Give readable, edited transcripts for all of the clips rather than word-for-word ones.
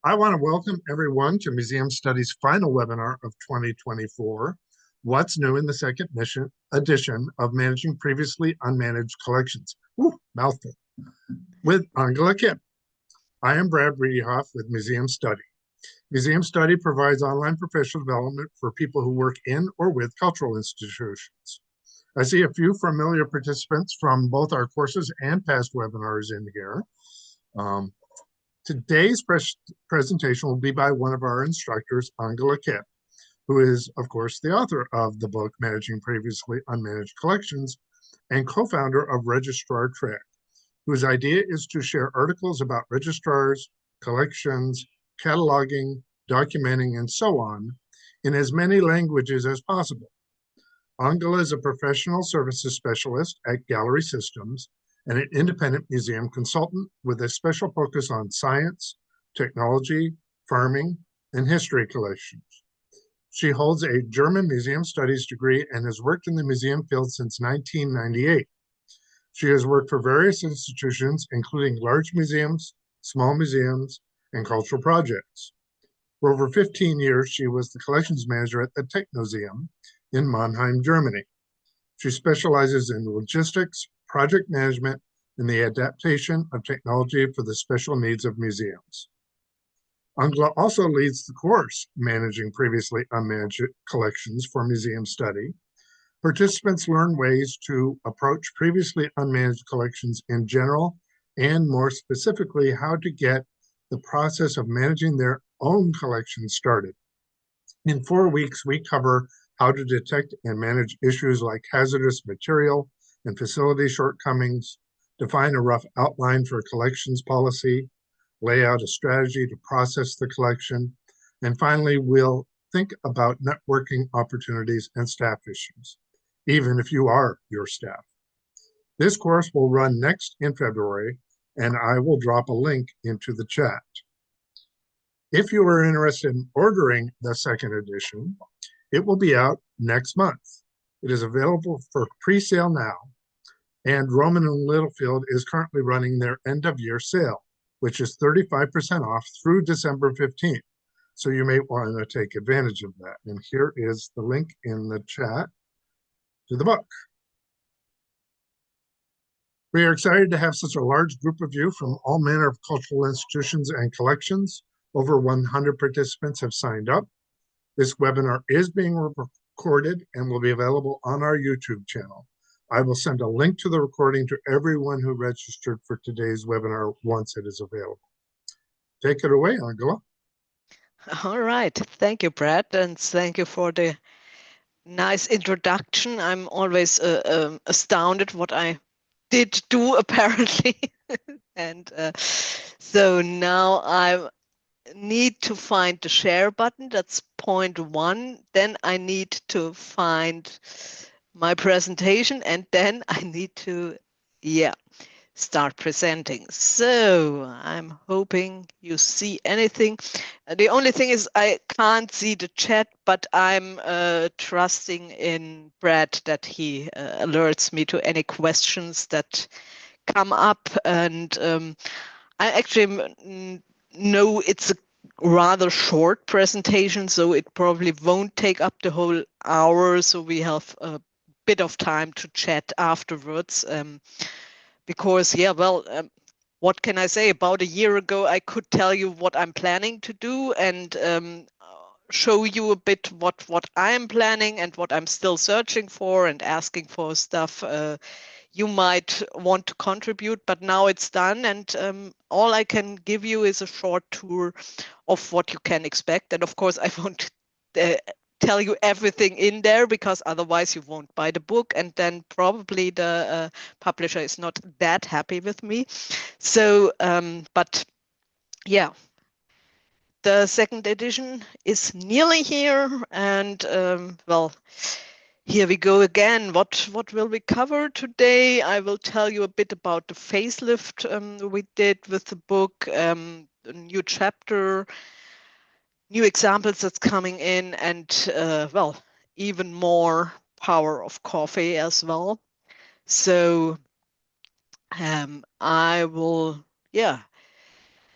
I want to welcome everyone to Museum Studies' final webinar of 2024, What's New in the Second Edition of Managing Previously Unmanaged Collections. Ooh, mouthful. With Angela Kipp. I am Brad Breedehoff with Museum Study. Museum Study provides online professional development for people who work in or with cultural institutions. I see a few familiar participants from both our courses and past webinars in here. Today's presentation will be by one of our instructors, Angela Kipp, who is, of course, the author of the book, Managing Previously Unmanaged Collections, and co-founder of Registrar Track, whose idea is to share articles about registrars, collections, cataloging, documenting, and so on in as many languages as possible. Angela is a professional services specialist at Gallery Systems and an independent museum consultant with a special focus on science, technology, farming, and history collections. She holds a German museum studies degree and has worked in the museum field since 1998. She has worked for various institutions, including large museums, small museums, and cultural projects. For over 15 years, she was the collections manager at the Technomuseum in Mannheim, Germany. She specializes in logistics, project management, and the adaptation of technology for the special needs of museums. Angela also leads the course, Managing Previously Unmanaged Collections for Museum Study. Participants learn ways to approach previously unmanaged collections in general, and more specifically, how to get the process of managing their own collection started. In 4 weeks, we cover how to detect and manage issues like hazardous material and facility shortcomings, define a rough outline for a collections policy, lay out a strategy to process the collection, and finally, we'll think about networking opportunities and staff issues, even if you are your staff. This course will run next in February, and I will drop a link into the chat. If you are interested in ordering the second edition, it will be out next month. It is available for pre-sale now, and Roman and Littlefield is currently running their end-of-year sale, which is 35% off through December 15th. So you may want to take advantage of that. And here is the link in the chat to the book. We are excited to have such a large group of you from all manner of cultural institutions and collections. Over 100 participants have signed up. This webinar is being recorded and will be available on our YouTube channel. I will send a link to the recording to everyone who registered for today's webinar once it is available. Take it away, Angela. All right. Thank you, Brad, and thank you for the nice introduction. I'm always astounded what I did do, apparently. And so now I need to find the share button. That's point one. Then I need to find my presentation, and then I need to, start presenting. So I'm hoping you see anything. The only thing is I can't see the chat, but I'm trusting in Brad that he alerts me to any questions that come up. And I actually know it's a rather short presentation, so it probably won't take up the whole hour. So we have a bit of time to chat afterwards. Because, what can I say? About a year ago, I could tell you what I'm planning to do and show you a bit what I'm planning and what I'm still searching for and asking for stuff you might want to contribute, but now it's done. And all I can give you is a short tour of what you can expect. And of course, I won't tell you everything in there, because otherwise you won't buy the book, and then probably the publisher is not that happy with me. So, but yeah, the second edition is nearly here, and here we go again. What will we cover today? I will tell you a bit about the facelift we did with the book, a new chapter, new examples that's coming in, and even more power of coffee as well. So I will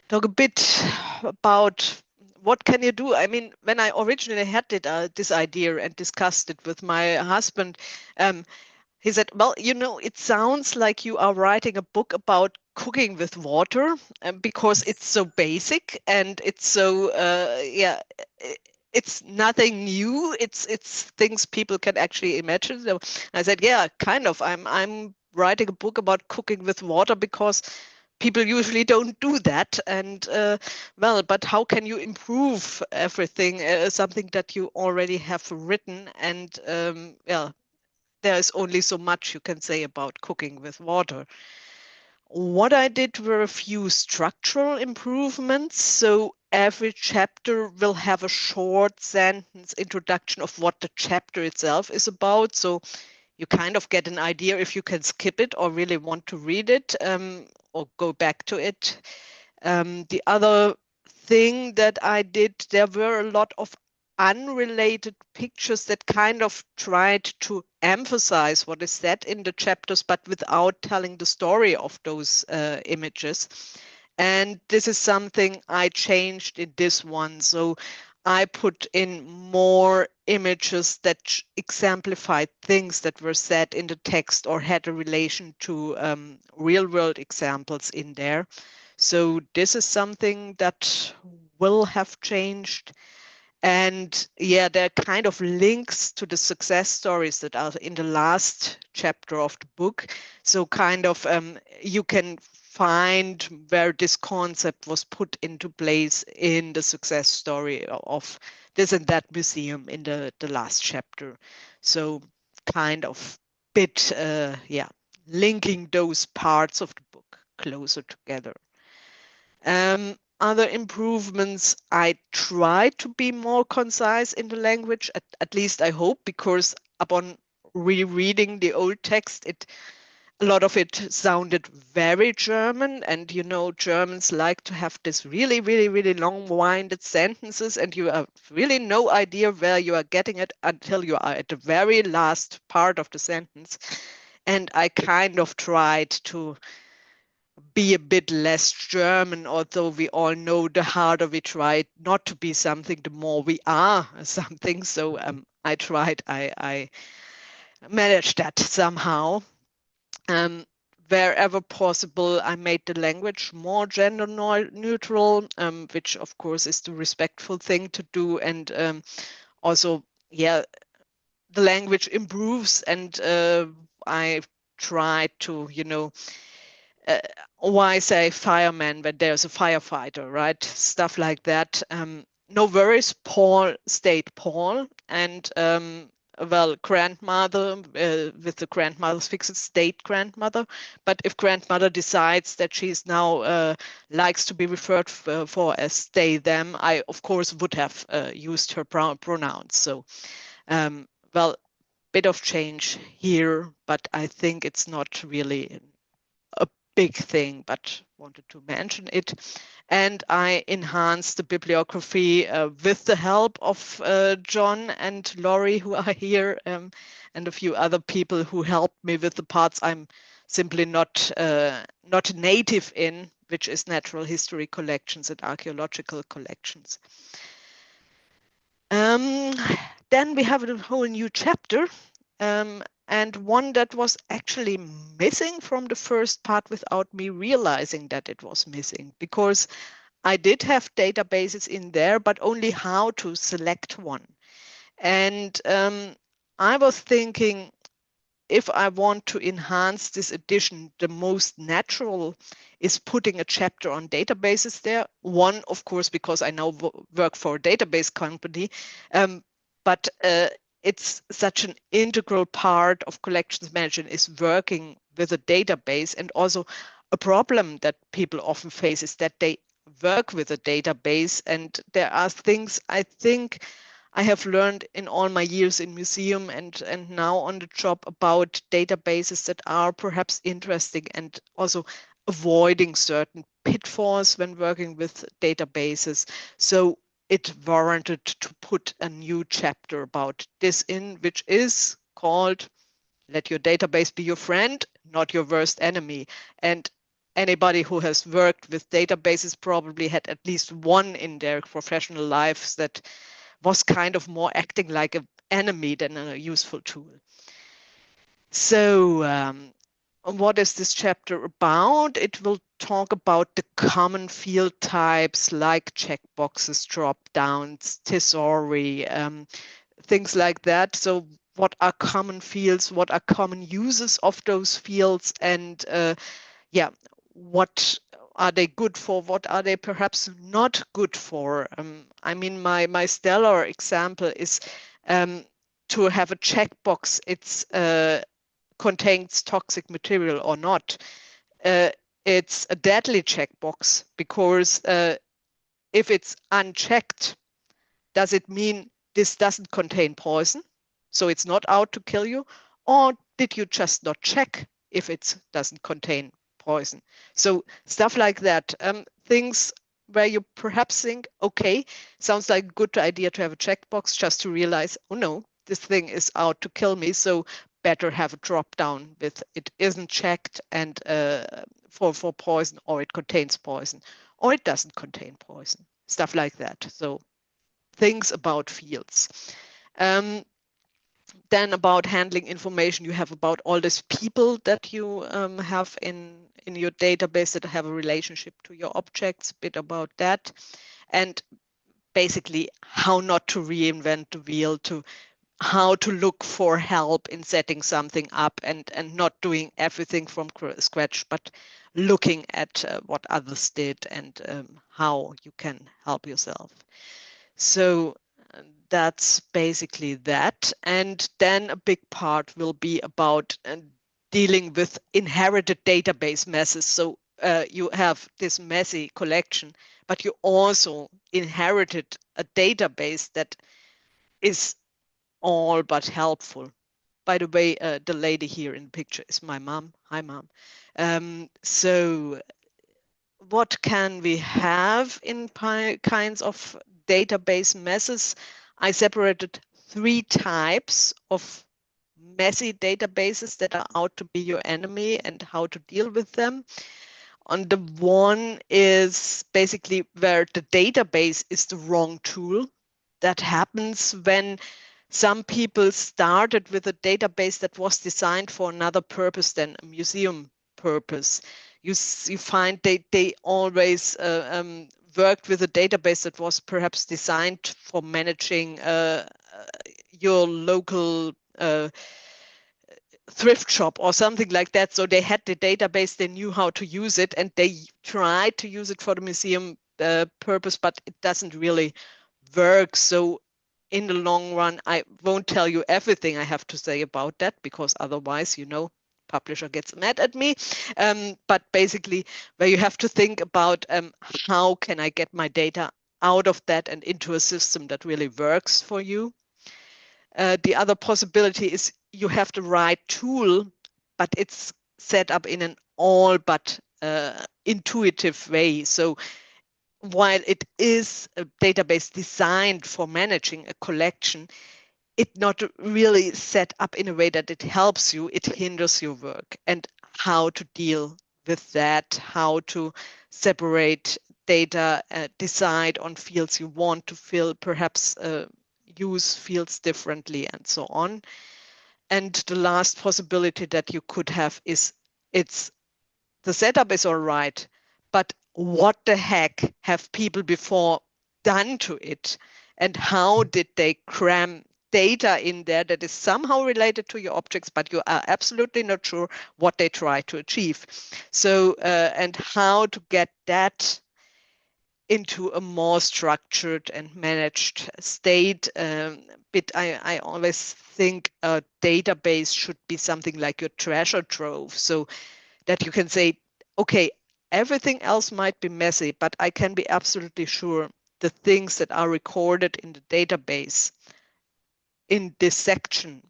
talk a bit about what can you do? I mean, when I originally had this idea and discussed it with my husband, um, he said, well, it sounds like you are writing a book about cooking with water, because it's so basic and it's so, yeah, it's nothing new. It's things people can actually imagine. So I said, yeah, kind of. I'm writing a book about cooking with water because people usually don't do that. And well, but how can you improve everything? Something that you already have written, and yeah, there's only so much you can say about cooking with water. What I did were a few structural improvements. So every chapter will have a short sentence introduction of what the chapter itself is about. So you kind of get an idea if you can skip it or really want to read it, or go back to it. The other thing that I did, there were a lot of unrelated pictures that kind of tried to emphasize what is said in the chapters, but without telling the story of those images. And this is something I changed in this one. So I put in more images that exemplified things that were said in the text or had a relation to real world examples in there. So this is something that will have changed. And yeah, there are kind of links to the success stories that are in the last chapter of the book. So kind of you can find where this concept was put into place in the success story of this and that museum in the last chapter. So kind of bit, yeah, linking those parts of the book closer together. Other improvements, I try to be more concise in the language, at least I hope, because upon rereading the old text, a lot of it sounded very German, and Germans like to have this really, really, really long-winded sentences, and you have really no idea where you are getting it until you are at the very last part of the sentence. And I kind of tried to be a bit less German, although we all know the harder we try not to be something, the more we are something. So I managed that somehow. Um, Wherever possible, I made the language more gender neutral, which of course is the respectful thing to do. And also, yeah, the language improves, and I try to, uh, why say fireman when there's a firefighter, right? Stuff like that. No worries, Paul stayed Paul, and well, grandmother with the grandmother's fixed state grandmother. But if grandmother decides that she's now likes to be referred for as they them, I of course would have used her pronouns. So well, bit of change here, but I think it's not really a big thing, but wanted to mention it. And I enhanced the bibliography with the help of John and Laurie, who are here, and a few other people who helped me with the parts I'm simply not native in, which is natural history collections and archaeological collections. Um, then we have a whole new chapter, and one that was actually missing from the first part without me realizing that it was missing, because I did have databases in there, but only how to select one. And I was thinking, if I want to enhance this edition, the most natural is putting a chapter on databases there. One, of course, because I now work for a database company, but it's such an integral part of collections management is working with a database. And also a problem that people often face is that they work with a database, and there are things I think I have learned in all my years in museum and now on the job about databases that are perhaps interesting, and also avoiding certain pitfalls when working with databases. So it warranted to put a new chapter about this in, which is called "Let Your Database Be Your Friend, Not Your Worst Enemy." And anybody who has worked with databases probably had at least one in their professional lives that was kind of more acting like an enemy than a useful tool. So, what is this chapter about? It will talk about the common field types like checkboxes, drop downs, thesauri, things like that. So, what are common fields? What are common uses of those fields? And yeah, what are they good for? What are they perhaps not good for? I mean, my stellar example is to have a checkbox. It's contains toxic material or not. Uh, it's a deadly checkbox because if it's unchecked, does it mean this doesn't contain poison? So it's not out to kill you? Or did you just not check if it doesn't contain poison? So stuff like that. Things where you perhaps think, okay, sounds like a good idea to have a checkbox just to realize, oh no, this thing is out to kill me. So better have a drop down with it isn't checked and for poison, or it contains poison, or it doesn't contain poison. Stuff like that. So things about fields. Um, then about handling information, you have about all these people that you have in your database that have a relationship to your objects, a bit about that. And basically how not to reinvent the wheel, to how to look for help in setting something up and not doing everything from scratch, but looking at what others did and how you can help yourself. So that's basically that. And then a big part will be about dealing with inherited database messes. So you have this messy collection, but you also inherited a database that is all but helpful. By the way, the lady here in the picture is my mom. Hi, mom. So what can we have in kinds of database messes? I separated 3 types of messy databases that are out to be your enemy and how to deal with them. On the one is basically where the database is the wrong tool. That happens when some people started with a database that was designed for another purpose than a museum purpose. You find they always worked with a database that was perhaps designed for managing your local thrift shop or something like that. So they had the database, they knew how to use it, and they tried to use it for the museum purpose, but it doesn't really work. So in the long run, I won't tell you everything I have to say about that, because otherwise, publisher gets mad at me. But basically, where you have to think about how can I get my data out of that and into a system that really works for you. The other possibility is you have the right tool, but it's set up in an all but intuitive way. So while it is a database designed for managing a collection, it's not really set up in a way that it helps you, it hinders your work. And how to deal with that, how to separate data, decide on fields you want to fill, perhaps use fields differently, and so on. And the last possibility that you could have is it's the setup is all right, but what the heck have people before done to it? And how did they cram data in there that is somehow related to your objects, but you are absolutely not sure what they try to achieve? So, and how to get that into a more structured and managed state. But I always think a database should be something like your treasure trove, so that you can say, okay, everything else might be messy, but I can be absolutely sure the things that are recorded in the database in this section,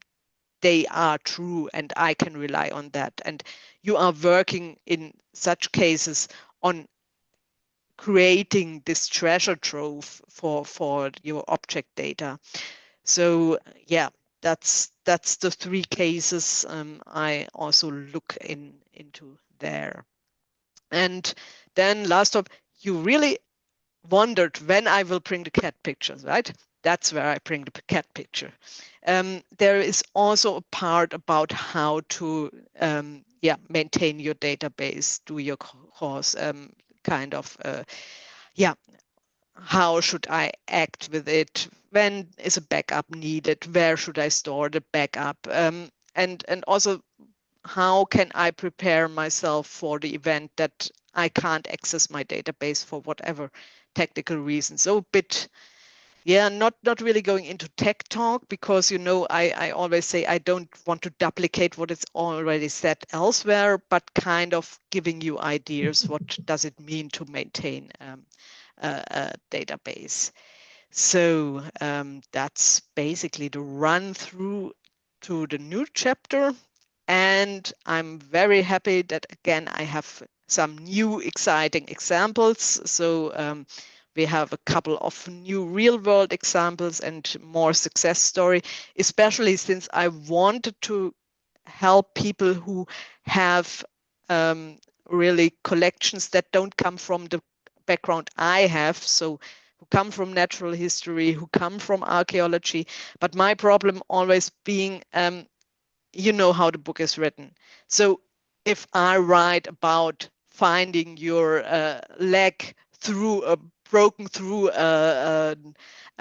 they are true and I can rely on that. And you are working in such cases on creating this treasure trove for your object data. So yeah, that's the 3 cases I also look into there. And then last up, you really wondered when I will bring the cat pictures, right? That's where I bring the cat picture. There is also a part about how to maintain your database, do your course, kind of how should I act with it? When is a backup needed? Where should I store the backup? And also how can I prepare myself for the event that I can't access my database for whatever technical reason? So a bit, not really going into tech talk, because I always say I don't want to duplicate what is already said elsewhere, but kind of giving you ideas. What does it mean to maintain a database? So that's basically the run through to the new chapter. And I'm very happy that, again, I have some new exciting examples. So we have a couple of new real world examples and more success story, especially since I wanted to help people who have really collections that don't come from the background I have. So who come from natural history, who come from archaeology. But my problem always being, you know how the book is written. So if I write about finding your leg through a broken through a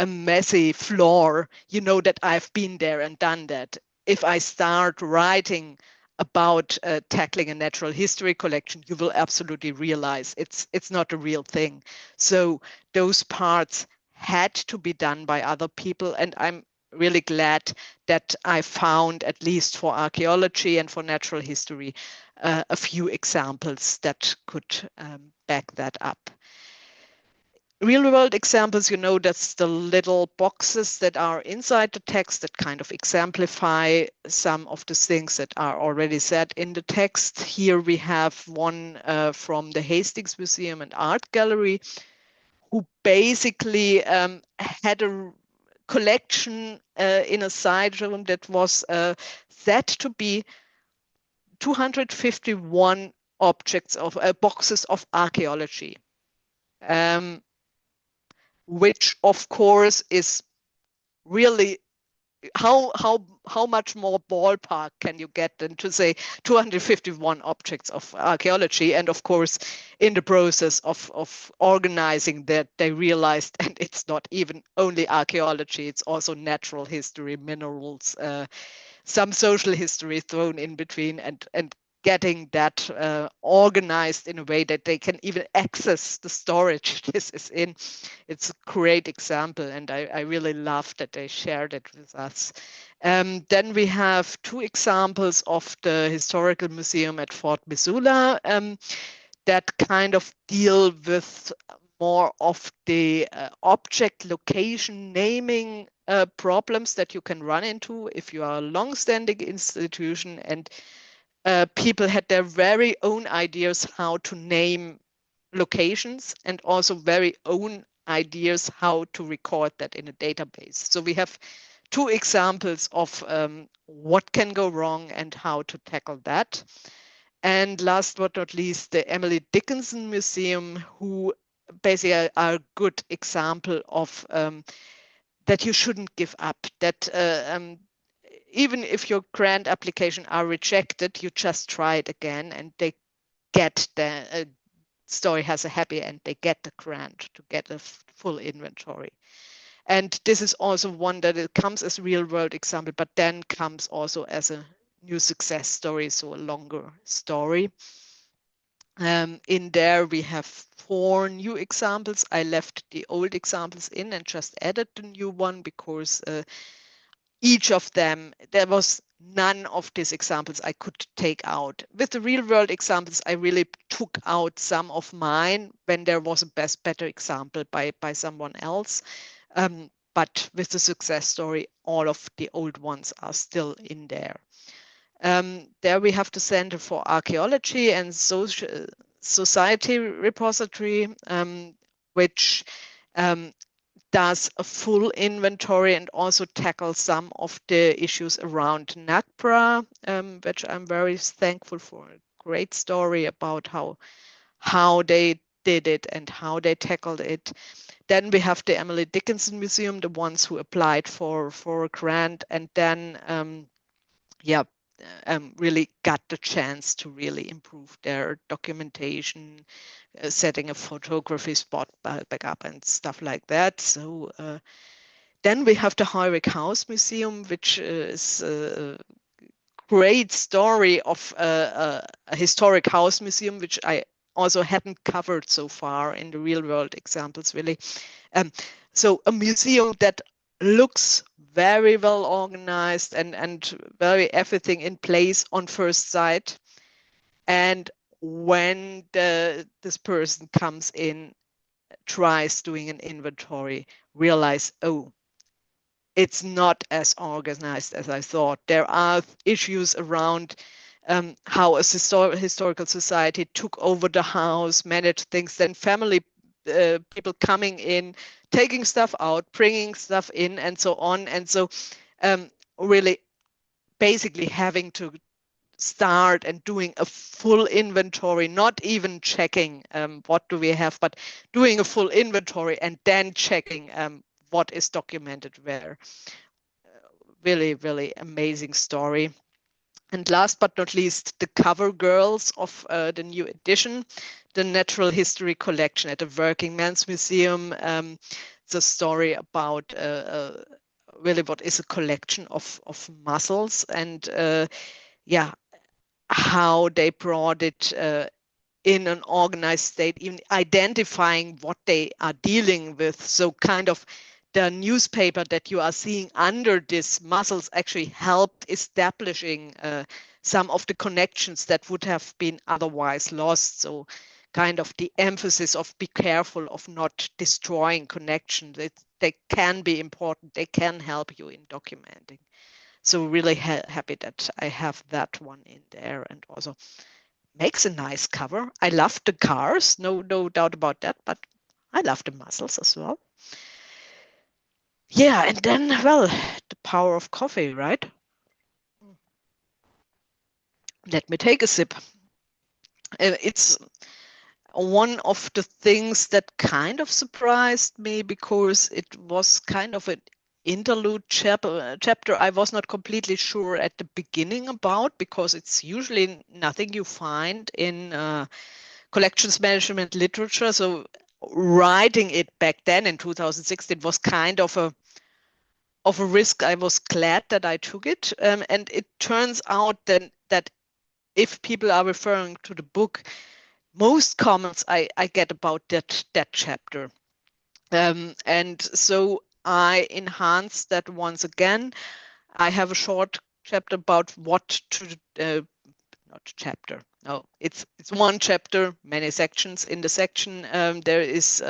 messy floor, you know that I've been there and done that. If I start writing about tackling a natural history collection, you will absolutely realize it's not a real thing. So those parts had to be done by other people, and I'm really glad that I found, at least for archaeology and for natural history, a few examples that could back that up. Real world examples, that's the little boxes that are inside the text that kind of exemplify some of the things that are already said in the text. Here we have one from the Hastings Museum and Art Gallery, who basically had a collection in a side room that was said to be 251 objects of boxes of archaeology, um, which of course is really how much more ballpark can you get than to say 251 objects of archaeology? And of course, in the process of organizing that, they realized, and it's not even only archaeology, it's also natural history, minerals, some social history thrown in between, and getting that organized in a way that they can even access the storage this is in. It's a great example, and I really love that they shared it with us. Then we have two examples of the Historical Museum at Fort Missoula that kind of deal with more of the object location naming problems that you can run into if you are a long-standing institution, and people had their very own ideas how to name locations, and also very own ideas how to record that in a database. So we have two examples of what can go wrong and how to tackle that. And last but not least, the Emily Dickinson Museum, who basically are a good example of that you shouldn't give up, that even if your grant application are rejected, you just try it again, and they get the story has a happy end. They get the grant to get a full inventory. And this is also one that it comes as real world example, but then comes also as a new success story, so a longer story. In there we have 4 new examples. I left the old examples in and just added the new one because each of them, there was none of these examples I could take out. With the real world examples, I really took out some of mine when there was a better example by someone else. But with the success story, all of the old ones are still in there. There we have the Center for Archaeology and Society Repository, which does a full inventory and also tackles some of the issues around NAGPRA, which I'm very thankful for. A great story about how how they did it and how they tackled it. Then we have the Emily Dickinson Museum, the ones who applied for a grant, and then really got the chance to really improve their documentation, setting a photography spot back up and stuff like that. So then we have the Heurich House Museum, which is a great story of a historic house museum, which I also hadn't covered so far in the real world examples, really. Um, so a museum that looks very well organized and very everything in place on first sight. And when this person comes in, tries doing an inventory, realize, oh, it's not as organized as I thought. There are issues around how a historical society took over the house, managed things, then family people coming in, taking stuff out, bringing stuff in, and so on. And so really basically having to start and doing a full inventory, not even checking what do we have, but doing a full inventory and then checking what is documented where. Really, really amazing story. And last but not least, the cover girls of the new edition, the Natural History Collection at the Working Men's Museum. It's a story about really what is a collection of mussels and how they brought it in an organized state, even identifying what they are dealing with. So kind of the newspaper that you are seeing under these mussels actually helped establishing some of the connections that would have been otherwise lost. So kind of the emphasis of be careful of not destroying connections. They can be important. They can help you in documenting. So really happy that I have that one in there, and also makes a nice cover. I love the cars, no doubt about that, but I love the muscles as well. Yeah, and then, well, the power of coffee, right? Let me take a sip. It's one of the things that kind of surprised me because it was kind of an interlude chapter I was not completely sure at the beginning about, because it's usually nothing you find in collections management literature. So writing it back then in 2016 was kind of a risk. I was glad that I took it. And it turns out then that if people are referring to the book, most comments I get about that chapter. And so I enhanced that once again. I have a short chapter about what to not chapter. No, it's one chapter, many sections. In the section, there is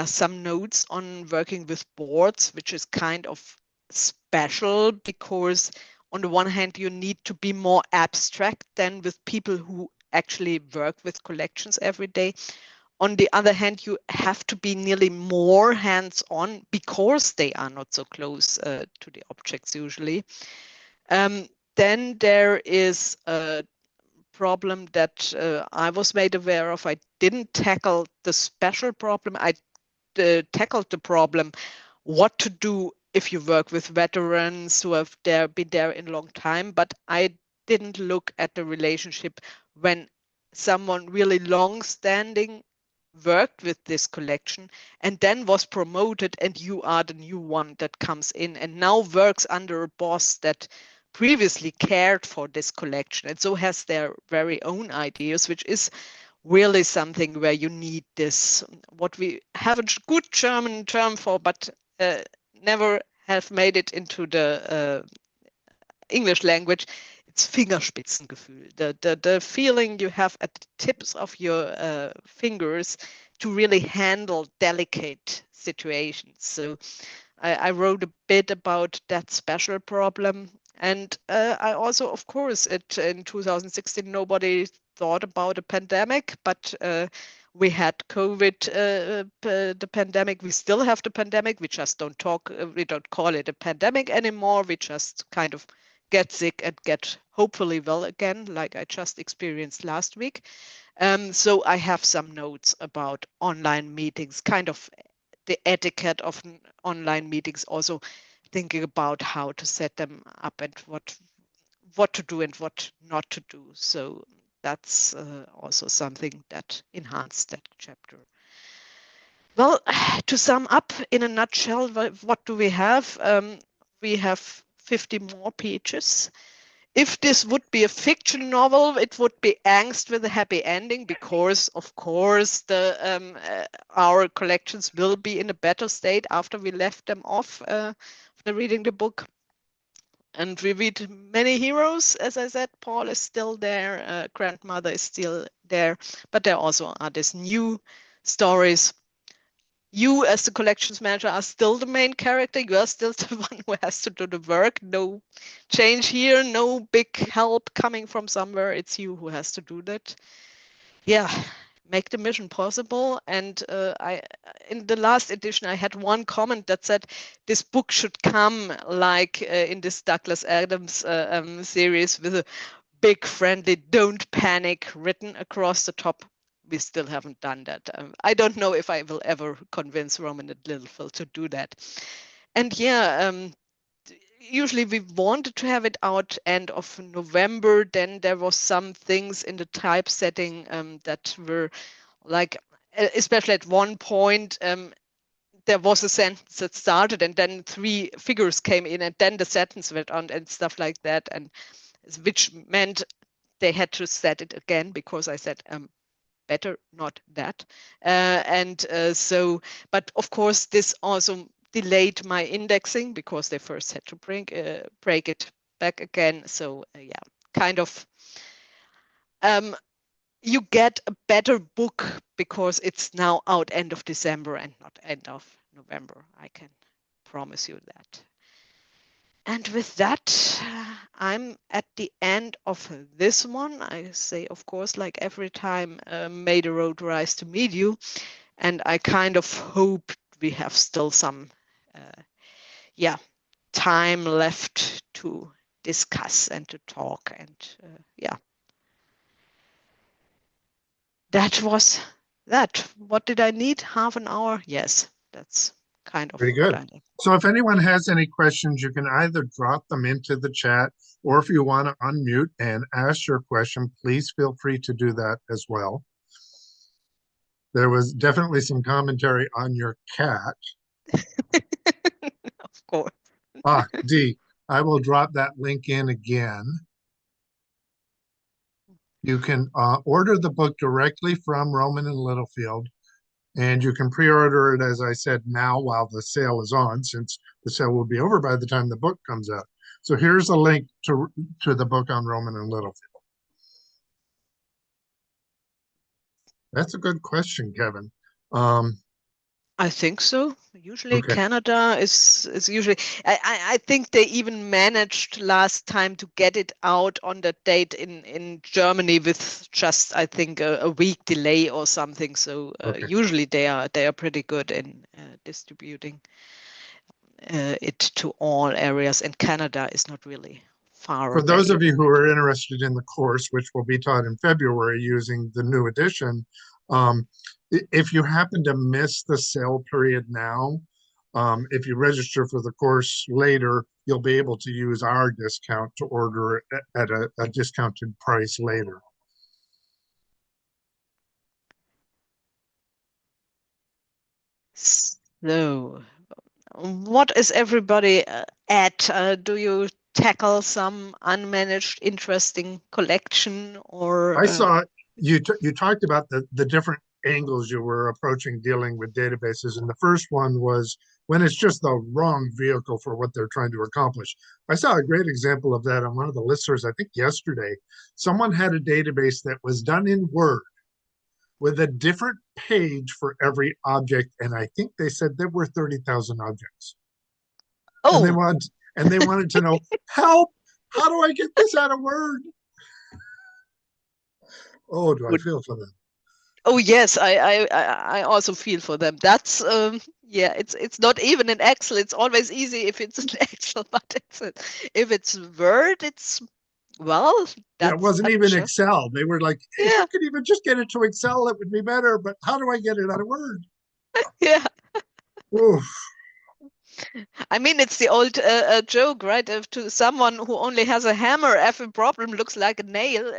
some notes on working with boards, which is kind of special because on the one hand, you need to be more abstract than with people who actually work with collections every day. On the other hand, you have to be nearly more hands-on because they are not so close to the objects usually. Then there is a problem that I was made aware of. I didn't tackle the special problem. I tackled the problem, what to do if you work with veterans who have been there in a long time, but I didn't look at the relationship when someone really long-standing worked with this collection and then was promoted, and you are the new one that comes in and now works under a boss that previously cared for this collection and so has their very own ideas, which is really something where you need this, what we have a good German term for, but never have made it into the English language. It's Fingerspitzengefühl, the feeling you have at the tips of your fingers to really handle delicate situations. So I wrote a bit about that special problem. And I also, of course, in 2016, nobody thought about a pandemic, but we had COVID, the pandemic. We still have the pandemic. We just we don't call it a pandemic anymore. We just kind of get sick and get hopefully well again, like I just experienced last week. So I have some notes about online meetings, kind of the etiquette of online meetings, also thinking about how to set them up and what to do and what not to do. So that's also something that enhanced that chapter. Well, to sum up in a nutshell, what do we have? We have 50 more pages. If this would be a fiction novel, it would be angst with a happy ending because, of course, our collections will be in a better state after we left them off after reading the book. And we read many heroes, as I said. Paul is still there, grandmother is still there, but there also are these new stories. You, as the collections manager, are still the main character. You are still the one who has to do the work. No change here, no big help coming from somewhere. It's you who has to do that. Yeah, make the mission possible. And in the last edition, I had one comment that said this book should come like in this Douglas Adams series with a big friendly "don't panic" written across the top. We still haven't done that. I don't know if I will ever convince Roman and Littlefield to do that. And yeah, usually we wanted to have it out end of November. Then there was some things in the typesetting that were like, especially at one point, there was a sentence that started and then three figures came in and then the sentence went on and stuff like that, and which meant they had to set it again because I said better not that. But of course, this also delayed my indexing because they first had to break it back again. So yeah, kind of. You get a better book because it's now out end of December and not end of November. I can promise you that. And with that, I'm at the end of this one. I say, of course, like every time, may the road rise to meet you. And I kind of hope we have still some, yeah, time left to discuss and to talk. And yeah, that was that. What did I need? Half an hour? Yes, that's kind of Pretty what good. I need. So if anyone has any questions, you can either drop them into the chat, or if you want to unmute and ask your question, please feel free to do that as well. There was definitely some commentary on your cat. Of course. D, I will drop that link in again. You can order the book directly from Roman and Littlefield, and you can pre-order it, as I said, now while the sale is on, since the sale will be over by the time the book comes out. So here's a link to the book on Roman and Littlefield. That's a good question, Kevin. I think so. Usually Okay. Canada is usually I think they even managed last time to get it out on the date in Germany with just I think a week delay or something. So Okay. usually they are pretty good in distributing it to all areas, and Canada is not really far For those away of you either. who are interested in the course, which will be taught in February using the new edition, um, if you happen to miss the sale period now, if you register for the course later, you'll be able to use our discount to order it at a discounted price later. So, what is everybody at? Do you tackle some unmanaged, interesting collection or? I saw you talked about the different angles you were approaching dealing with databases, and the first one was when it's just the wrong vehicle for what they're trying to accomplish. I saw a great example of that on one of the listservs, I think yesterday. Someone had a database that was done in Word with a different page for every object, and I think they said there were 30,000 objects. And they Oh, wanted and they wanted to know, help, how do I get this out of Word? Oh, do I good. feel for them? Oh yes, I also feel for them. That's yeah, it's not even in Excel. It's always easy if it's in Excel, but if it's Word, it's Well, Yeah, it that's wasn't a even Excel. They were like, if yeah, you could even just get it to Excel, it would be better. But how do I get it out of Word? yeah. Oof. I mean, it's the old joke, right? If to someone who only has a hammer, every problem looks like a nail.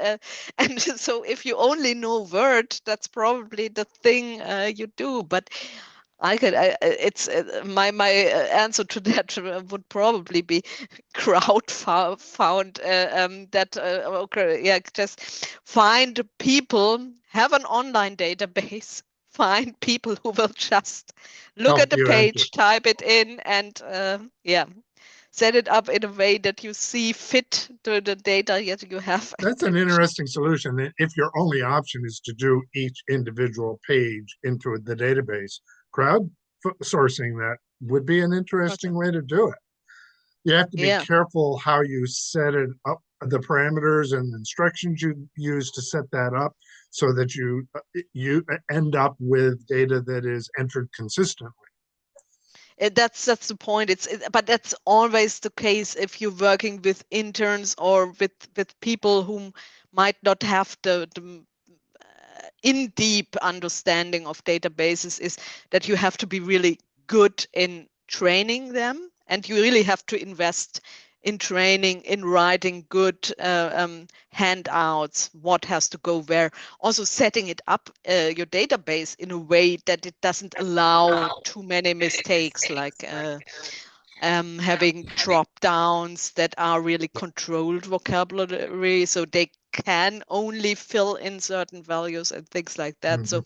And so, if you only know Word, that's probably the thing you do. But it's my answer to that would probably be found that okay, yeah, just find people, have an online database, find people who will just look at Help the you answer. page, type it in, and yeah, set it up in a way that you see fit to the data that you have. That's an interesting solution. If your only option is to do each individual page into the database, crowdsourcing that would be an interesting way to do it. You have to be Yeah. careful how you set it up, the parameters and instructions you use to set that up so that you end up with data that is entered consistently. That's the point. But that's always the case if you're working with interns or with people who might not have the in deep understanding of databases, is that you have to be really good in training them, and you really have to invest in training, in writing good handouts, what has to go where, also setting it up, your database, in a way that it doesn't allow too many mistakes, like having drop downs that are really controlled vocabulary, so they can only fill in certain values and things like that. Mm-hmm. So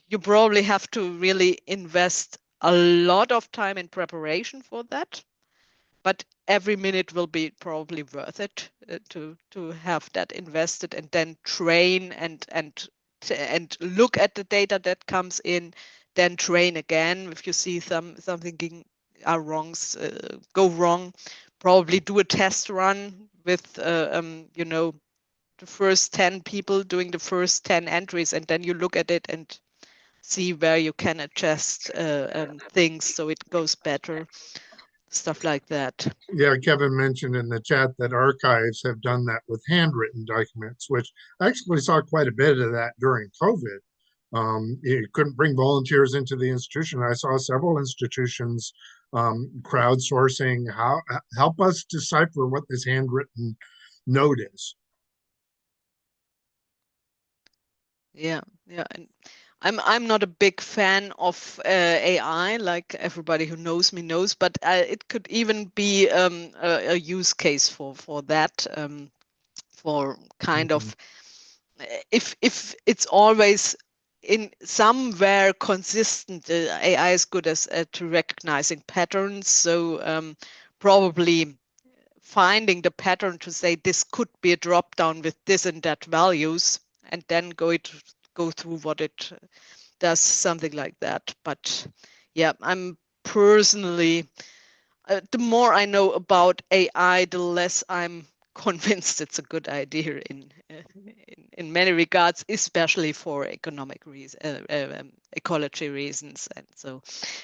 you probably have to really invest a lot of time in preparation for that, but every minute will be probably worth it, to have that invested, and then train and look at the data that comes in, then train again if you see something are wrongs go wrong. Probably do a test run with the first 10 people doing the first 10 entries, and then you look at it and see where you can adjust things so it goes better, stuff like that. Yeah, Kevin mentioned in the chat that archives have done that with handwritten documents, which I actually saw quite a bit of that during COVID. You couldn't bring volunteers into the institution. I saw several institutions crowdsourcing how help us decipher what this handwritten note is. Yeah, yeah, and I'm not a big fan of AI, like everybody who knows me knows, but it could even be a use case for that, for kind Mhm. of, if it's always in somewhere consistent. AI is good as to recognizing patterns, so probably finding the pattern to say this could be a drop down with this and that values, and then go through what it does, something like that. But yeah, I'm personally, the more I know about AI, the less I'm convinced it's a good idea in many regards, especially for economic reasons, ecology reasons, and so.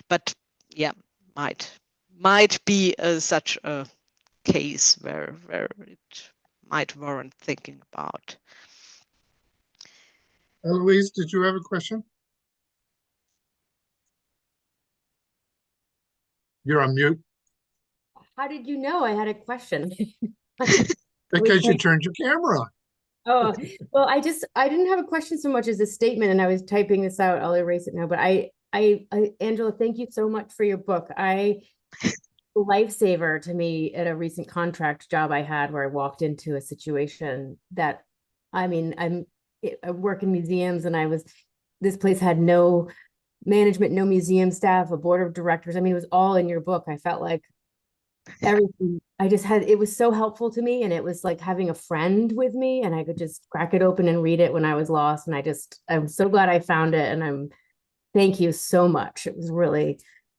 But yeah, might might be such a case where it might warrant thinking about. Eloise, did you have a question? You're on mute How did you know I had a question? I was because you like, turned your camera on. oh, well, I didn't have a question so much as a statement, and I was typing this out. I'll erase it now. But Angela, thank you so much for your book. A lifesaver to me at a recent contract job I had, where I walked into a situation that, I mean, I work in museums, and this place had no management, no museum staff, a board of directors. I mean, it was all in your book. I felt like everything I just had, it was so helpful to me, and it was like having a friend with me, and I could just crack it open and read it when I was lost. And I'm so glad I found it, and thank you so much. It was really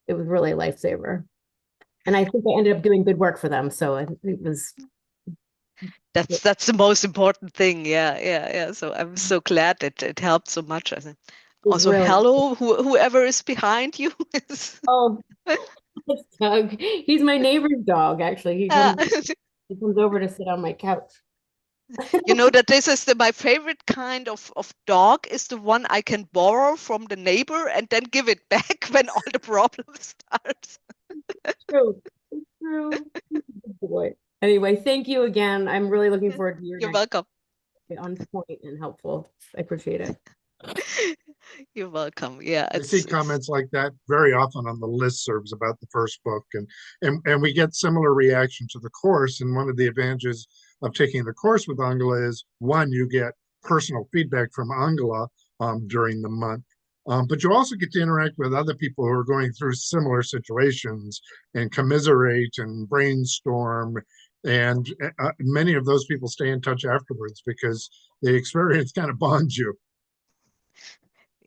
a lifesaver, and I think I ended up doing good work for them, so it was. That's the most important thing. Yeah, yeah, yeah. So I'm so glad it helped so much. I think. It was Also, really. hello, whoever is behind you. Oh, it's Doug. He's my neighbor's dog, actually. Uh, He comes over to sit on my couch. You know that this is my favorite kind of dog is the one I can borrow from the neighbor and then give it back when all the problems start. True. True. Good boy. Anyway, thank you again. I'm really looking forward to your You're next welcome. on point and helpful. I appreciate it. You're welcome. Yeah, I see it's comments like that very often on the listservs about the first book, and we get similar reaction to the course. And one of the advantages of taking the course with Angela is one, you get personal feedback from Angela during the month, but you also get to interact with other people who are going through similar situations and commiserate and brainstorm. And many of those people stay in touch afterwards because the experience kind of bonds you.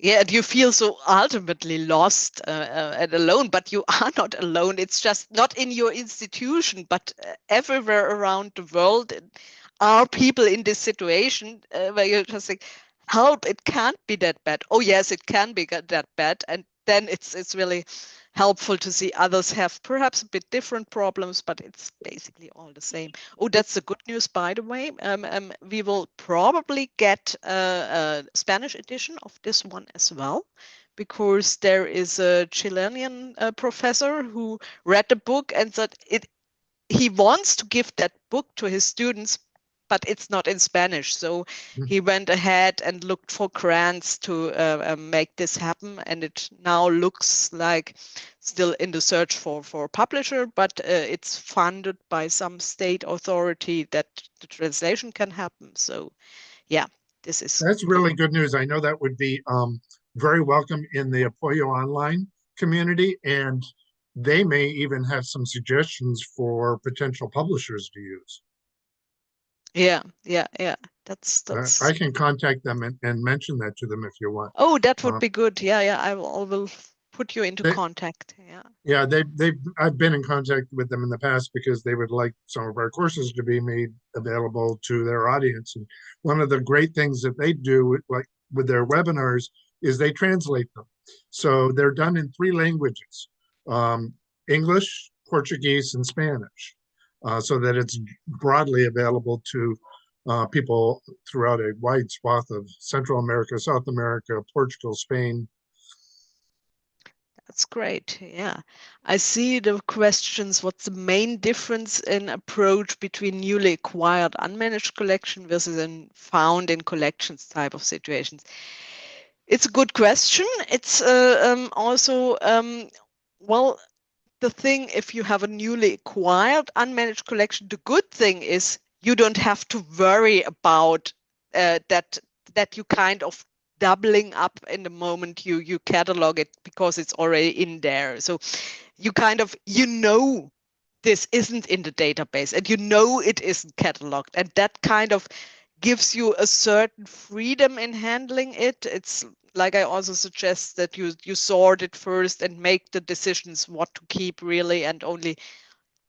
yeah, and you feel so ultimately lost and alone, but you are not alone. It's just not in your institution, but everywhere around the world are people in this situation where you're just like, help, it can't be that bad. Oh yes, it can be that bad. And then it's really helpful to see others have perhaps a bit different problems, but it's basically all the same. Oh, that's the good news, by the way. We will probably get a Spanish edition of this one as well, because there is a Chilean professor who read the book and said he wants to give that book to his students, but it's not in Spanish. So he went ahead and looked for grants to make this happen. And it now looks like still in the search for a publisher, but it's funded by some state authority that the translation can happen. So yeah, this is That's cool. really good news. I know that would be very welcome in the Apoyo Online community, and they may even have some suggestions for potential publishers to use. Yeah, yeah, yeah. That's. I can contact them and mention that to them if you want. Oh, that would Uh, be good. Yeah, yeah. I will put you into they, contact. Yeah. yeah, I've been in contact with them in the past because they would like some of our courses to be made available to their audience. And one of the great things that they do, like with their webinars, is they translate them. So they're done in three languages: um, English, Portuguese, and Spanish, so that it's broadly available to people throughout a wide swath of Central America, South America, Portugal, Spain. That's great. Yeah. I see the questions. What's the main difference in approach between newly acquired unmanaged collection versus a found in collections type of situations? It's a good question. It's also, well, the thing, if you have a newly acquired unmanaged collection, the good thing is you don't have to worry about that you kind of doubling up in the moment you catalog it because it's already in there. So you kind of this isn't in the database and it isn't cataloged, and that kind of gives you a certain freedom in handling it. It's like I also suggest that you sort it first and make the decisions what to keep really, and only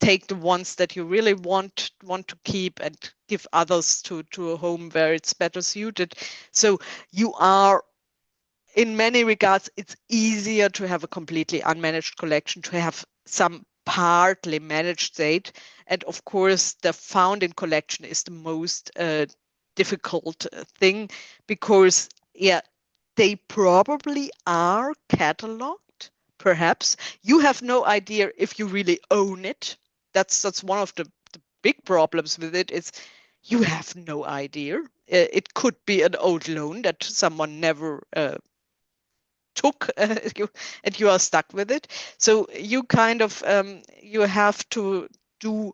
take the ones that you really want to keep and give others to a home where it's better suited. So you are, in many regards, it's easier to have a completely unmanaged collection, to have some partly managed state. And of course, the found in collection is the most difficult thing, because, yeah, they probably are cataloged. Perhaps you have no idea if you really own it. That's one of the big problems with it, is you have no idea. It could be an old loan that someone never took and you are stuck with it. So you kind of you have to do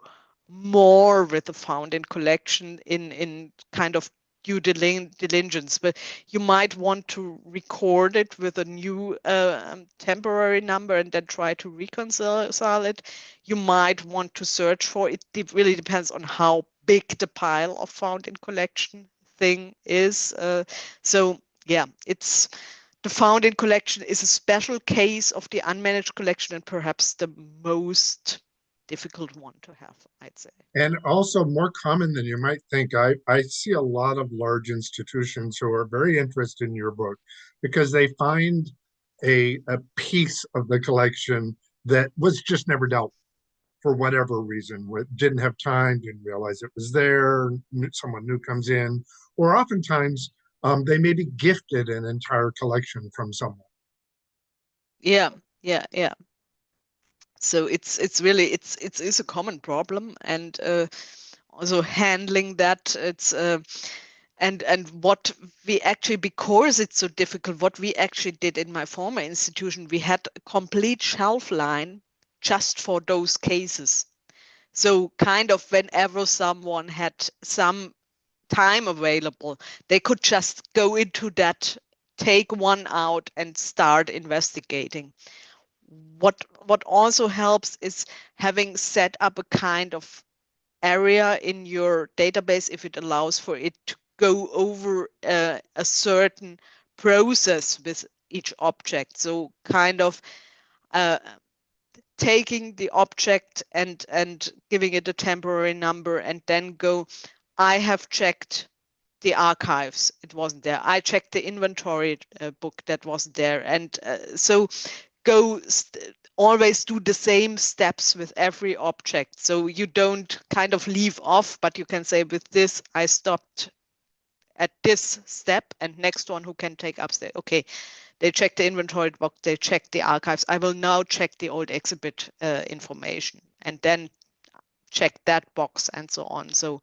more with the found in collection in kind of diligence, but you might want to record it with a new temporary number and then try to reconcile it. You might want to search for it. It really depends on how big the pile of found in collection thing is. So yeah, it's the found-in collection is a special case of the unmanaged collection, and perhaps the most difficult one to have, I'd say. And also more common than you might think. I see a lot of large institutions who are very interested in your book because they find a piece of the collection that was just never dealt with. for whatever reason, didn't have time, didn't realize it was there, someone new comes in, or oftentimes they may be gifted an entire collection from someone. Yeah, yeah, yeah. So it's really it's a common problem, and also handling that it's and what we actually, because it's so difficult, what we actually did in my former institution, we had a complete shelf line just for those cases. So kind of whenever someone had some time available, they could just go into that, take one out and start investigating. What also helps is having set up a kind of area in your database, if it allows for it to go over a certain process with each object. So kind of uh, taking the object and giving it a temporary number, and then go, I have checked the archives, it wasn't there. I checked the inventory book, that wasn't there. And so go always do the same steps with every object. So you don't kind of leave off, but you can say, with this, I stopped at this step, and next one who can take up step. Okay, they check the inventory book, they check the archives. I will now check the old exhibit information, and then check that box, and so on. So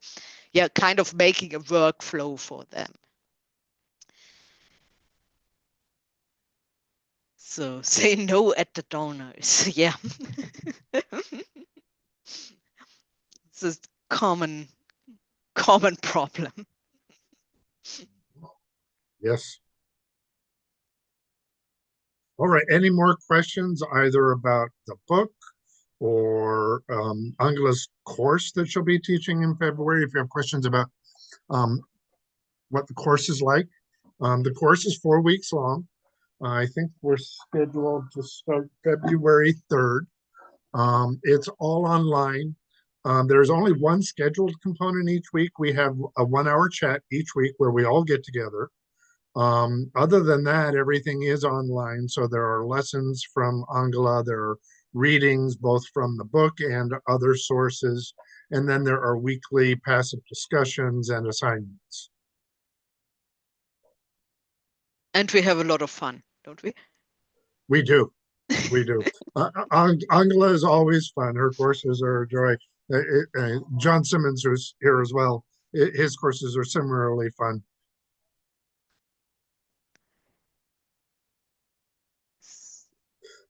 yeah, kind of making a workflow for them. So say no at the donors. Yeah. It's a common problem. Yes. All right. Any more questions either about the book or Angela's course that she'll be teaching in February? If you have questions about um, what the course is like, the course is 4 weeks long. I think we're scheduled to start February 3rd. It's all online. There's only one scheduled component each week. We have a 1 hour chat each week where we all get together. Other than that, everything is online. So there are lessons from Angela, there are readings both from the book and other sources. And then there are weekly passive discussions and assignments. And we have a lot of fun, don't we? We do. We do. Angela is always fun. Her courses are a joy. John Simmons, who's here as well, his courses are similarly fun.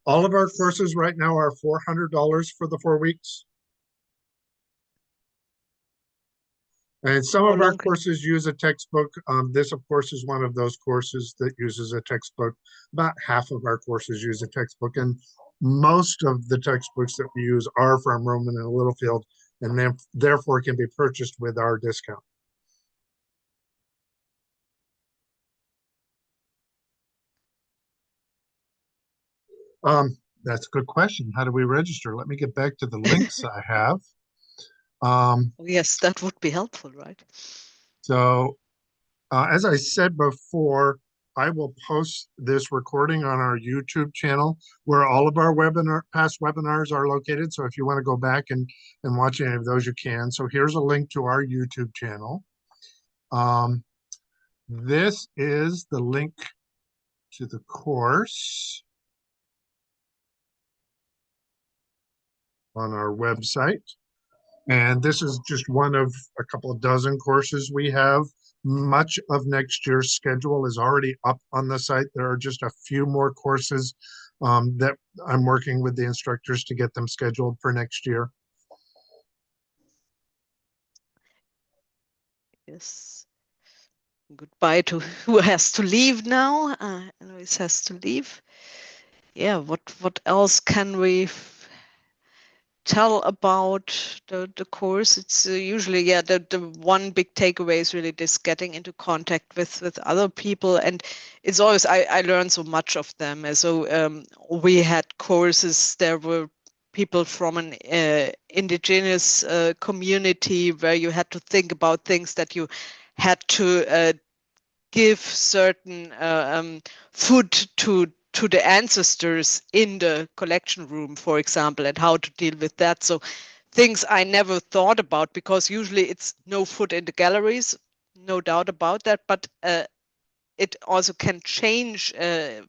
All of our courses right now are $400 for the 4 weeks. And some How of our long courses use a textbook. This, of course, is one of those courses that uses a textbook. About half of our courses use a textbook, and most of the textbooks that we use are from Rowman and Littlefield, and then therefore can be purchased with our discount. That's a good question. How do we register? Let me get back to the links I have. Yes, that would be helpful, right? So as I said before, I will post this recording on our YouTube channel where all of our past webinars are located. So if you want to go back and watch any of those, you can. So here's a link to our YouTube channel. This is the link to the course on our website. And this is just one of a couple of dozen courses we have. Much of next year's schedule is already up on the site. There are just a few more courses that I'm working with the instructors to get them scheduled for next year. Yes. Goodbye to who has to leave now. Eloise has to leave. Yeah, what else can we tell about the course? It's usually, yeah, the one big takeaway is really this getting into contact with other people, and it's always, I learned so much of them. And so we had courses, there were people from an indigenous community where you had to think about things that you had to give certain food to to the ancestors in the collection room, for example, and how to deal with that. So things I never thought about, because usually it's no foot in the galleries, no doubt about that, but it also can change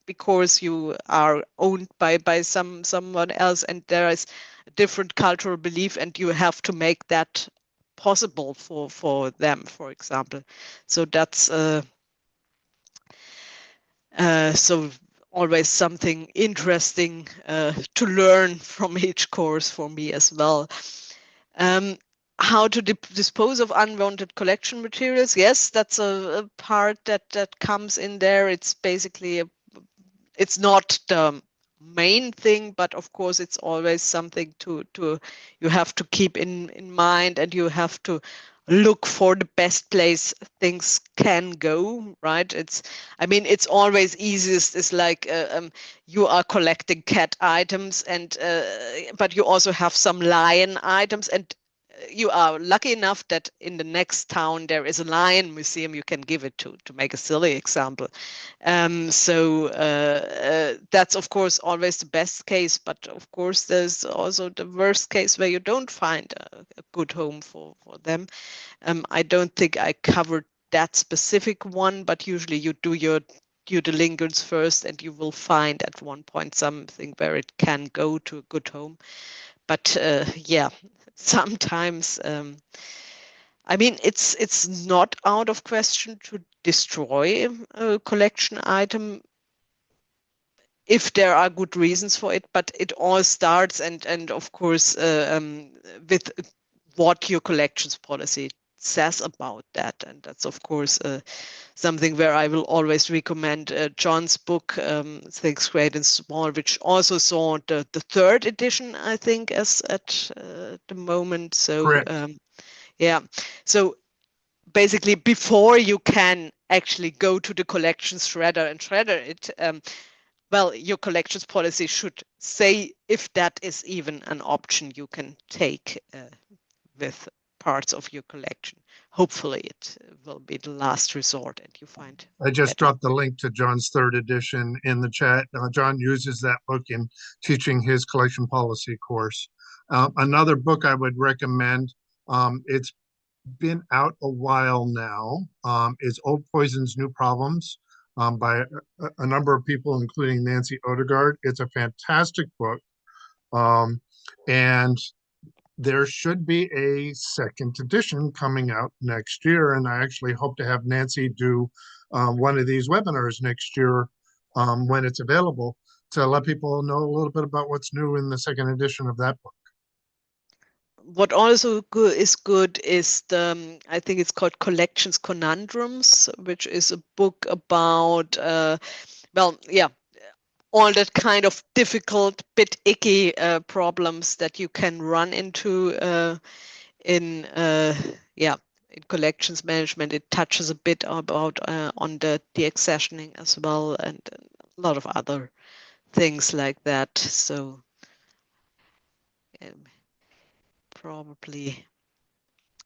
because you are owned by someone else, and there is a different cultural belief, and you have to make that possible for them, for example. So that's so always something interesting to learn from each course for me as well. How to dispose of unwanted collection materials? Yes, that's a part that comes in there. It's basically it's not the main thing, but of course it's always something to you have to keep in mind, and you have to look for the best place things can go, right? I mean, it's always easiest is like you are collecting cat items, and but you also have some lion items, and you are lucky enough that in the next town there is a lion museum you can give it to make a silly example. That's of course always the best case, but of course there's also the worst case where you don't find a good home for them. I don't think I covered that specific one, but usually you do your due diligence first, and you will find at one point something where it can go to a good home. But yeah, sometimes I mean, it's not out of question to destroy a collection item if there are good reasons for it, but it all starts and of course with what your collections policy says about that. And that's of course something where I will always recommend John's book, Things Great and Small, which also saw the third edition, I think, as at the moment. So Correct. yeah, so basically before you can actually go to the collections shredder and shredder it, well, your collections policy should say if that is even an option you can take with parts of your collection. Hopefully it will be the last resort and you find I just better. dropped the link to John's third edition in the chat. John uses that book in teaching his collection policy course. Another book I would recommend, it's been out a while now, is Old Poison's New Problems, by a number of people, including Nancy Odegaard. It's a fantastic book. And there should be a second edition coming out next year. And I actually hope to have Nancy do one of these webinars next year when it's available, to let people know a little bit about what's new in the second edition of that book. What also is good is the, I think it's called Collections Conundrums, which is a book about, well, yeah, all that kind of difficult, bit icky problems that you can run into in, yeah, in collections management. It touches a bit about on the deaccessioning as well, and a lot of other things like that. So um, probably,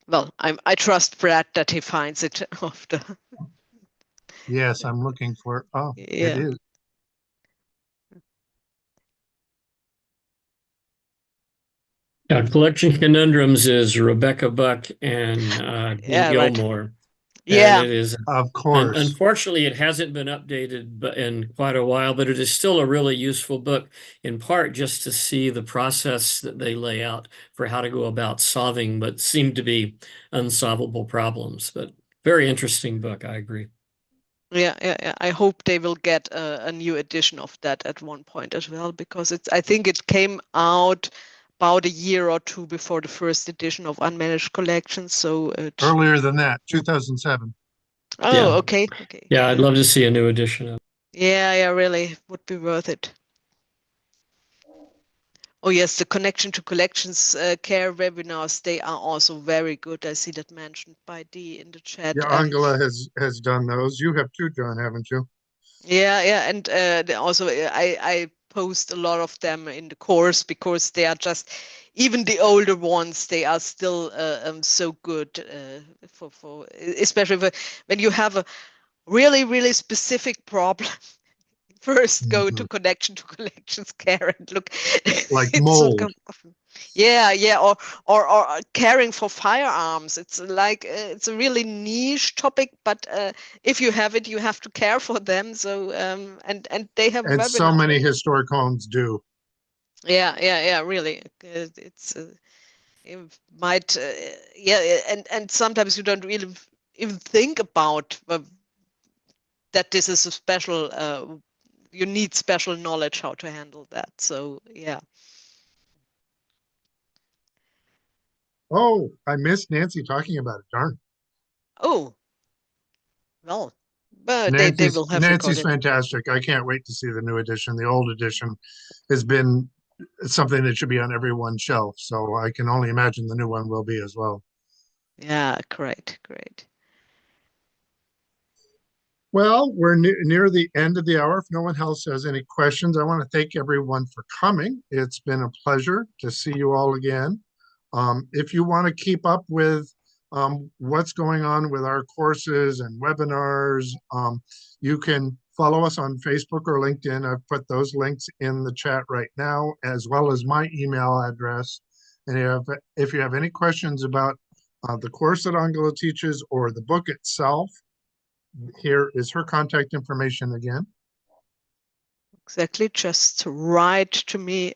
well, I trust Brad that he finds it after. Yes, I'm looking for it. Oh, it Yeah. is. Collection Conundrums is Rebecca Buck and Dean Yeah, right. Gilmore. And Yeah. it is, Of course. unfortunately, it hasn't been updated in quite a while, but it is still a really useful book, in part just to see the process that they lay out for how to go about solving what seem to be unsolvable problems. But very interesting book, I agree. Yeah. I hope they will get a new edition of that at one point as well, because I think it came out about a year or two before the first edition of Unmanaged Collections. So Earlier than that, 2007. oh, Yeah. okay. Yeah, I'd love to see a new edition of it. Yeah, really would be worth it. Oh yes, the Connection to Collections care webinars, they are also very good. I see that mentioned by Dee in the chat. Yeah, Angela has done those. You have too, John, haven't you? Yeah, and also I post a lot of them in the course, because they are just, even the older ones, they are still so good for especially when you have a really specific problem. first go Mhm. to collections care and look. Like It's so mold. yeah, or caring for firearms. It's like it's a really niche topic, but if you have it, you have to care for them. So and they have And so webinars. many historic homes do. Yeah, really. It's you might and sometimes you don't really even think about that this is a special. You need special knowledge how to handle that. So yeah. Oh, I missed Nancy talking about it. Darn. Oh well, but they Nancy's will have Nancy's recorded. fantastic. I can't wait to see the new edition. The old edition has been something that should be on everyone's shelf. So I can only imagine the new one will be as well. Yeah, great. Well, we're near the end of the hour. If no one else has any questions, I want to thank everyone for coming. It's been a pleasure to see you all again. If you want to keep up with what's going on with our courses and webinars, you can follow us on Facebook or LinkedIn. I've put those links in the chat right now, as well as my email address. And if you have any questions about the course that Angela teaches or the book itself, here is her contact information again. Exactly. Just write to me.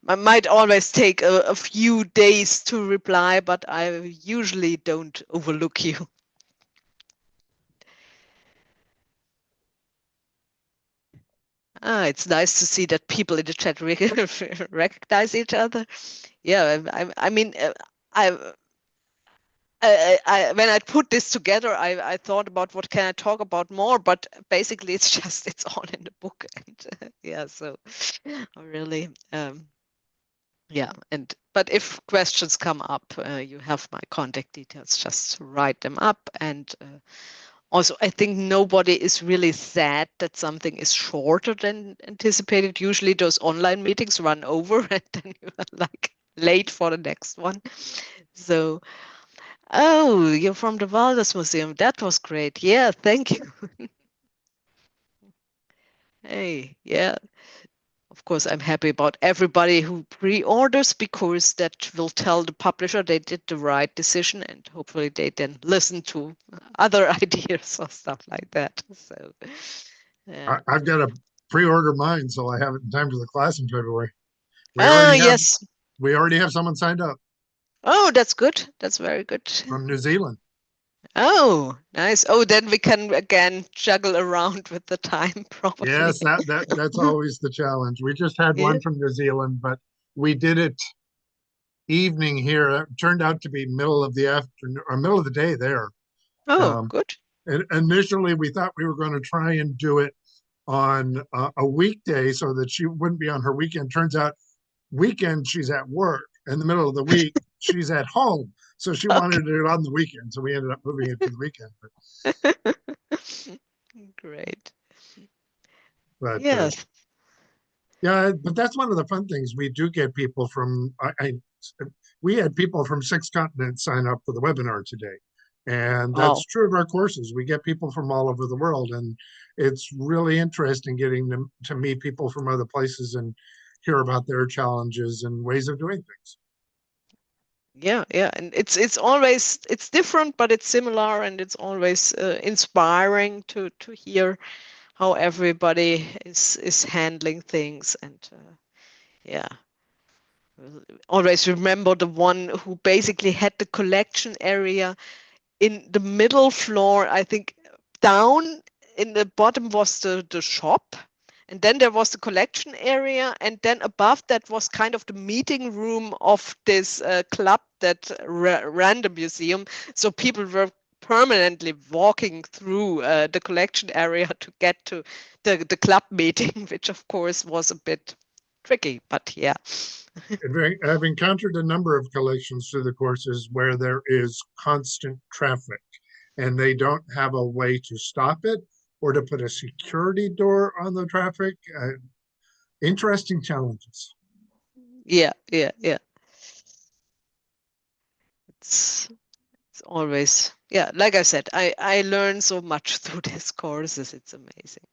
I might always take a few days to reply, but I usually don't overlook you. It's nice to see that people in the chat recognize each other. Yeah, I mean, when I put this together, I thought about what can I talk about more, but basically it's just it's all in the book, and yeah, so really, yeah, but if questions come up, you have my contact details. Just write them up, and also I think nobody is really sad that something is shorter than anticipated. Usually those online meetings run over, and then you are like late for the next one. So. Oh, you're from the Walders Museum. That was great. Yeah, thank you. Hey, yeah. Of course, I'm happy about everybody who pre-orders because that will tell the publisher they did the right decision and hopefully they then listen to other ideas or stuff like that. So, yeah. I've got to pre-order mine, so I have it in time for the class in February. We Oh, already have yes. we already have someone signed up Oh, that's good. That's very good. from New Zealand. Oh, nice. Oh, then we can again juggle around with the time, probably. Yes, that's always the challenge. We just had Yeah. one from New Zealand, but we did it evening here. It turned out to be middle of the afternoon or middle of the day there. Oh, Um, good. and initially, we thought we were going to try and do it on a weekday so that she wouldn't be on her weekend. Turns out weekend she's at work. In the middle of the week, she's at home. So she wanted to do it on the weekend. So we ended up moving it to the weekend. Great. But Yes. yeah, but that's one of the fun things. We do get people from we had people from 6 continents sign up for the webinar today. And that's Wow. true of our courses. We get people from all over the world, and it's really interesting getting them to meet people from other places and hear about their challenges and ways of doing things. Yeah, and it's always it's different, but it's similar, and it's always inspiring to hear how everybody is handling things, and yeah, always remember the one who basically had the collection area in the middle floor. I think down in the bottom was the shop, and then there was the collection area, and then above that was kind of the meeting room of this club that ran the museum. So people were permanently walking through the collection area to get to the club meeting, which of course was a bit tricky, but yeah. I've encountered a number of collections through the courses where there is constant traffic and they don't have a way to stop it or to put a security door on the traffic. Interesting challenges. Yeah. It's always, yeah, like I said, I learn so much through these courses. It's amazing.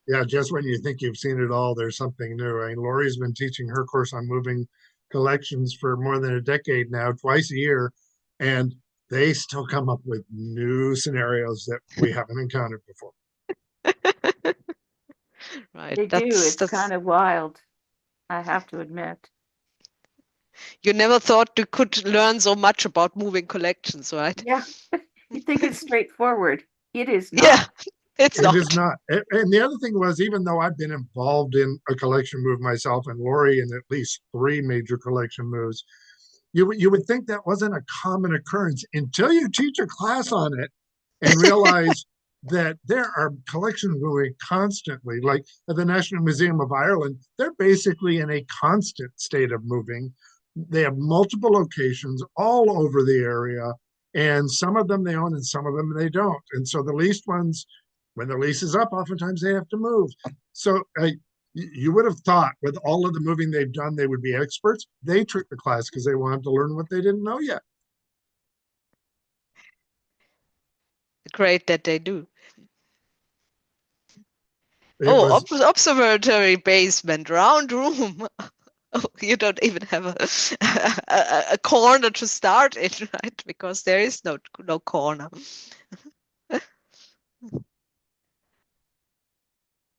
Yeah, just when you think you've seen it all, there's something new. I mean, Lori's been teaching her course on moving collections for more than a decade now, twice a year, and they still come up with new scenarios that we haven't encountered before. Right. They do. It's kind of wild, I have to admit. You never thought you could learn so much about moving collections, right? Yeah, you think it's straightforward. It is Yeah, not. it's It is not. not. And the other thing was, even though I've been involved in a collection move myself and Lori in at least 3 major collection moves, you would think that wasn't a common occurrence until you teach a class on it and realize that there are collections moving constantly. Like at the National Museum of Ireland, they're basically in a constant state of moving. They have multiple locations all over the area, and some of them they own and some of them they don't. And so the leased ones, when the lease is up, oftentimes they have to move. So you would have thought with all of the moving they've done, they would be experts. They took the class because they wanted to learn what they didn't know yet. Great that they do. It was Observatory basement, round room. Oh, you don't even have a corner to start in, right? Because there is no corner. yes,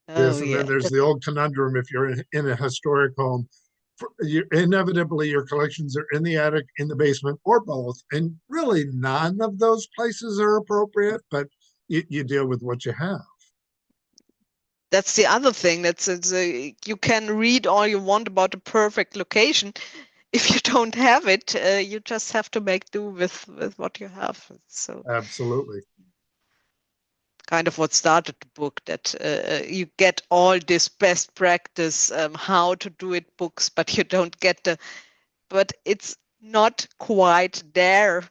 Oh, and yeah. then there's the old conundrum: if you're in a historic home, inevitably your collections are in the attic, in the basement, or both. And really, none of those places are appropriate, but you deal with what you have. That's the other thing. You can read all you want about the perfect location. If you don't have it, you just have to make do with what you have. So Absolutely. kind of what started the book, that you get all this best practice, how to do it books, but you don't get but it's not quite there.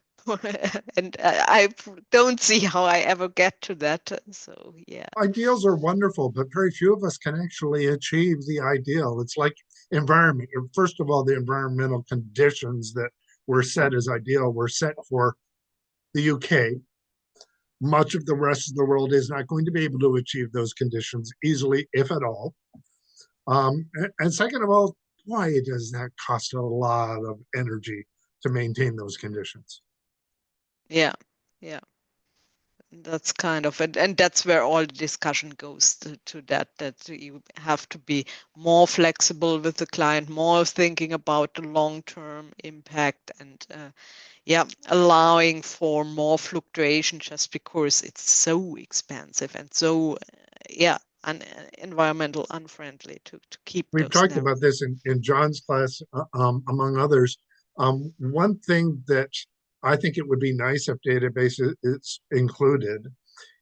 And I don't see how I ever get to that. So yeah. Ideals are wonderful, but very few of us can actually achieve the ideal. It's like environment. First of all, the environmental conditions that were set as ideal were set for the UK. Much of the rest of the world is not going to be able to achieve those conditions easily, if at all. And second of all, why does that cost a lot of energy to maintain those conditions? Yeah. Yeah. That's kind of it, and that's where all the discussion goes to that you have to be more flexible with the client, more thinking about the long-term impact, and yeah, allowing for more fluctuation just because it's so expensive and so yeah, environmental unfriendly to keep We've those talked narrow. about this in John's class, among others. One thing that I think it would be nice if databases is included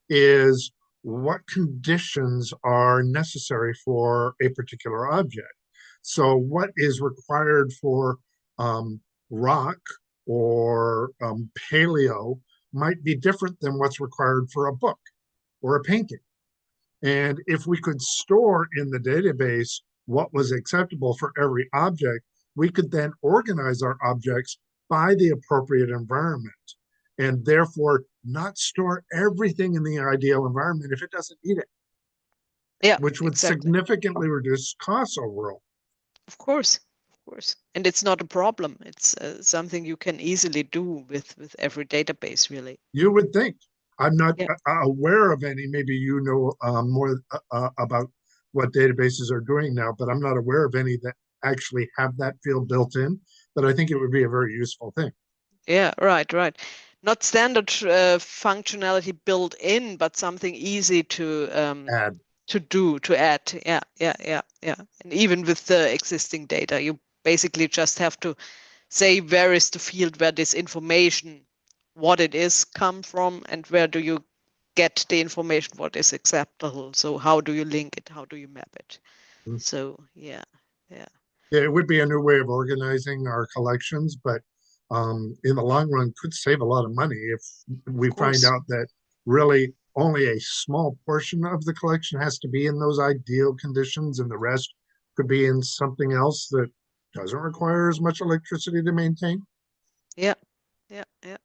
is what conditions are necessary for a particular object. So what is required for rock or paleo might be different than what's required for a book or a painting. And if we could store in the database what was acceptable for every object, we could then organize our objects by the appropriate environment and therefore not store everything in the ideal environment if it doesn't need it, Yeah, which would exactly. significantly reduce costs overall. Of course, of course. And it's not a problem. It's something you can easily do with every database, really. You would think. I'm not Yeah. aware of any. Maybe you know more about what databases are doing now, but I'm not aware of any that actually have that field built in. But I think it would be a very useful thing. Yeah, right, right. Not standard functionality built in, but something easy Add. to do, to add. Yeah, yeah, yeah, yeah. And even with the existing data, you basically just have to say where is the field where this information, what it is, come from, and where do you get the information, what is acceptable. So how do you link it? How do you map it? Mm. So yeah, yeah. Yeah, it would be a new way of organizing our collections, but in the long run, could save a lot of money if we Of find course. out that really only a small portion of the collection has to be in those ideal conditions, and the rest could be in something else that doesn't require as much electricity to maintain. Yeah, yeah, yeah.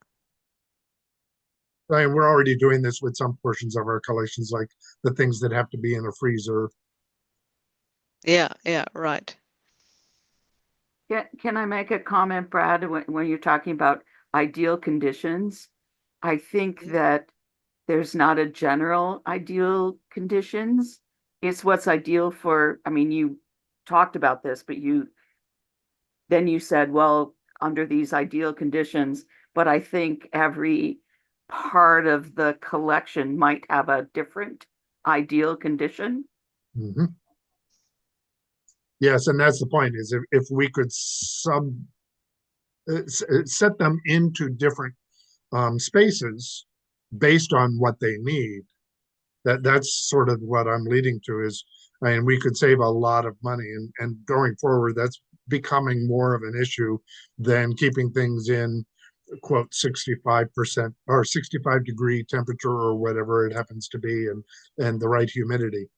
I mean, we're already doing this with some portions of our collections, like the things that have to be in a freezer. Yeah, yeah, right. Can I make a comment, Brad, when you're talking about ideal conditions? I think that there's not a general ideal conditions. It's what's ideal for, I mean, you talked about this, but then you said, well, under these ideal conditions, but I think every part of the collection might have a different ideal condition. Mhm. Yes, and that's the point, is if we could set them into different spaces based on what they need, that's sort of what I'm leading to is, I mean, we could save a lot of money, and going forward, that's becoming more of an issue than keeping things in quote 65% or 65-degree temperature or whatever it happens to be, and the right humidity.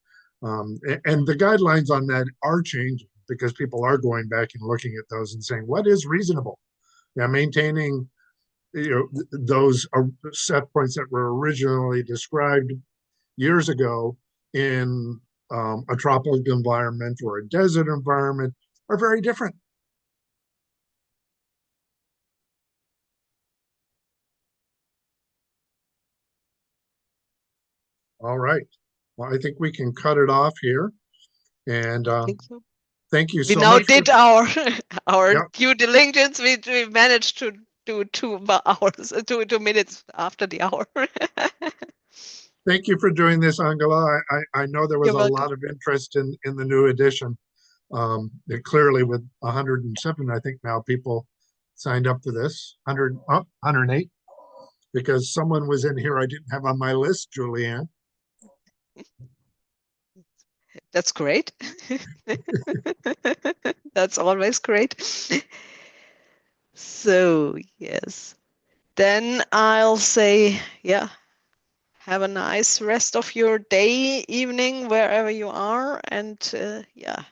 And the guidelines on that are changing because people are going back and looking at those and saying, what is reasonable? Yeah, maintaining those set points that were originally described years ago in a tropical environment or a desert environment are very different. All right. Well, I think we can cut it off here. And I think so. thank you We so now much. did our our Yep. due diligence. We managed to do 2 hours, 2 minutes after the hour. Thank you for doing this, Angela. I know there was You're a welcome. lot of interest in the new edition. Clearly with 107, I think now people signed up for this. 108, because someone was in here I didn't have on my list, Julianne. That's great. That's always great. So, yes. Then I'll say, yeah, have a nice rest of your day, evening, wherever you are. And yeah,